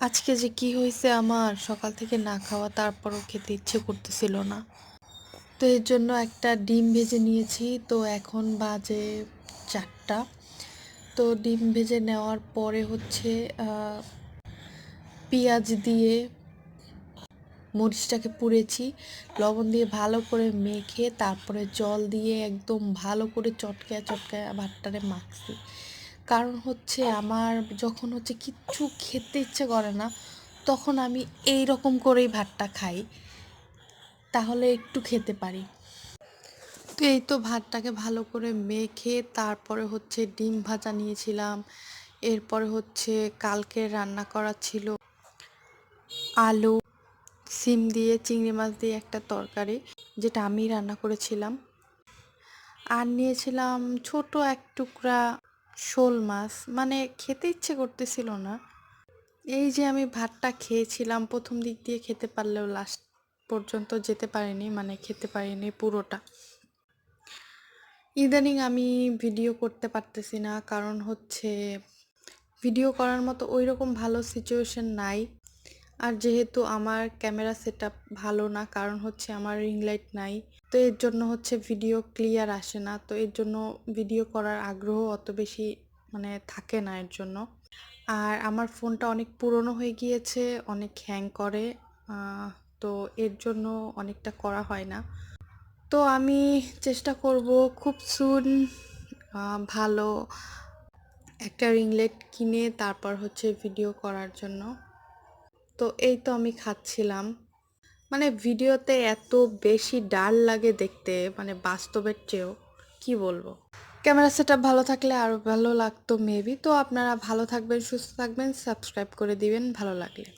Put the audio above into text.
আজকে যে কি হয়েছে আমার সকাল থেকে না খাওয়া তারপরও খেতে ইচ্ছে করতেছিল না। তো এর জন্য একটা ডিম ভেজে নিয়েছি। তো এখন বাজে 4টা। তো ডিম ভেজে নেওয়ার পরে হচ্ছে পেঁয়াজ দিয়ে মরিচটাকে পুড়েছি, লবণ দিয়ে ভালো করে মেখে তারপরে জল দিয়ে একদম ভালো করে চটকায়া চটকায়া ভাতটারে মাখছি। কারণ হচ্ছে আমার যখন হচ্ছে কিচ্ছু খেতে ইচ্ছে করে না, তখন আমি এই রকম করেই ভাতটা খাই, তাহলে একটু খেতে পারি। তো এই তো ভাতটাকে ভালো করে মেখে তারপরে হচ্ছে ডিম ভাজা নিয়েছিলাম। এরপরে হচ্ছে কালকে রান্না করা ছিল আলু, সিম দিয়ে চিংড়ি মাছ দিয়ে একটা তরকারি, যেটা আমি রান্না করেছিলাম। আর নিয়েছিলাম ছোট এক টুকরা শোল মাছ, মানে খেতে ইচ্ছে করতেছিল না। এই যে আমি ভাতটা খেয়েছিলাম, প্রথম দিক দিয়ে খেতে পারলেও লাস্ট পর্যন্ত যেতে পারিনি, মানে খেতে পারিনি পুরোটা। ইদানিং আমি ভিডিও করতে পারতেছি না, কারণ হচ্ছে ভিডিও করার মতো ওই রকম ভালো সিচুয়েশন নাই। আর যেহেতু আমার ক্যামেরা সেটআপ ভালো না, কারণ হচ্ছে আমার রিং লাইট নাই, তো এর জন্য হচ্ছে ভিডিও ক্লিয়ার আসে না। তো এর জন্য ভিডিও করার আগ্রহ অত বেশি মানে থাকে না এর জন্য। আর আমার ফোনটা অনেক পুরনো হয়ে গিয়েছে, অনেক হ্যাং করে। আহ, তো এর জন্য অনেকটা করা হয় না। তো আমি চেষ্টা করব খুব সুন ভালো একটা রিং লাইট কিনে তারপর হচ্ছে ভিডিও করার জন্য। তো এই তো আমি খাচ্ছিলাম। মানে ভিডিওতে এত বেশি ডাল লাগে দেখতে, মানে বাস্তবের চেয়েও, কি বলবো। ক্যামেরা সেটআপ ভালো থাকলে আরো ভালো লাগতো মেবি। তো আপনারা ভালো থাকবেন, সুস্থ থাকবেন, সাবস্ক্রাইব করে দিবেন ভালো লাগলে।